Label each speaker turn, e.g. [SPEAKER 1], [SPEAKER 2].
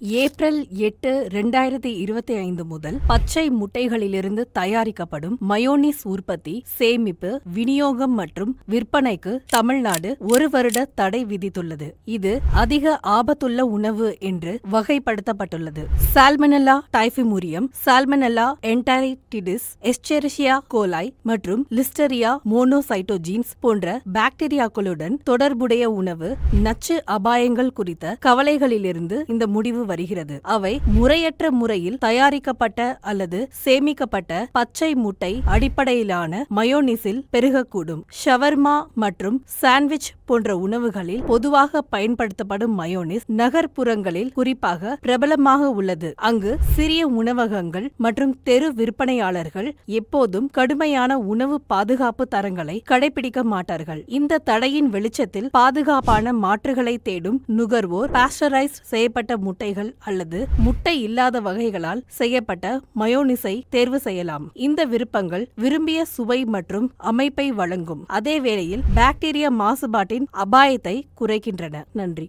[SPEAKER 1] April 8, 2025 முதல் பச்சை முட்டைகளிலிருந்து தயாரிக்கப்படும் மயோனீஸ் உற்பத்தி, சேமிப்பு, விநியோகம் மற்றும் விற்பனைக்கு தமிழ்நாடு 1 வருட தடை விதித்துள்ளது. இது அதிக ஆபத்துள்ள உணவு என்று வகைப்படுத்தப்பட்டுள்ளது. சால்மனெல்லா டைபிமுரியம், சால்மனெல்லா என்டரிட்டிடிஸ், எஸ்செரிசியா கோலாய் மற்றும் லிஸ்டரியா மோனோசைட்டோஜீன்ஸ் போன்ற பாக்டீரியாக்களுடன் தொடர்புடைய உணவு நச்சு அபாயங்கள் குறித்த கவலைகளிலிருந்து இந்த முடிவு வருகிறது. அவை முறையற்ற முறையில் தயாரிக்கப்பட்ட அல்லது சேமிக்கப்பட்ட பச்சை முட்டை அடிப்படையிலான மயோனீஸில் பெருகக்கூடும். ஷவர்மா மற்றும் சாண்ட்விச் போன்ற உணவுகளில் பொதுவாக பயன்படுத்தப்படும் மயோனீஸ் நகர்ப்புறங்களில் குறிப்பாக பிரபலமாக உள்ளது. அங்கு சிறிய உணவகங்கள் மற்றும் தெரு விற்பனையாளர்கள் எப்போதும் கடுமையான உணவு பாதுகாப்பு தரங்களை கடைபிடிக்க மாட்டார்கள். இந்த தடையின் வெளிச்சத்தில் பாதுகாப்பான மாற்றுகளை தேடும் நுகர்வோர் பாஸ்டரைஸ் செய்யப்பட்ட முட்டைகள் அல்லது முட்டை இல்லாத வகைகளால் செய்யப்பட்ட மயோனீஸை தேர்வு செய்யலாம். இந்த விருப்பங்கள் விரும்பிய சுவை மற்றும் அமைப்பை வழங்கும் அதே வேளையில் பாக்டீரியா மாசுபாட்டின் அபாயத்தை குறைக்கின்றன. நன்றி.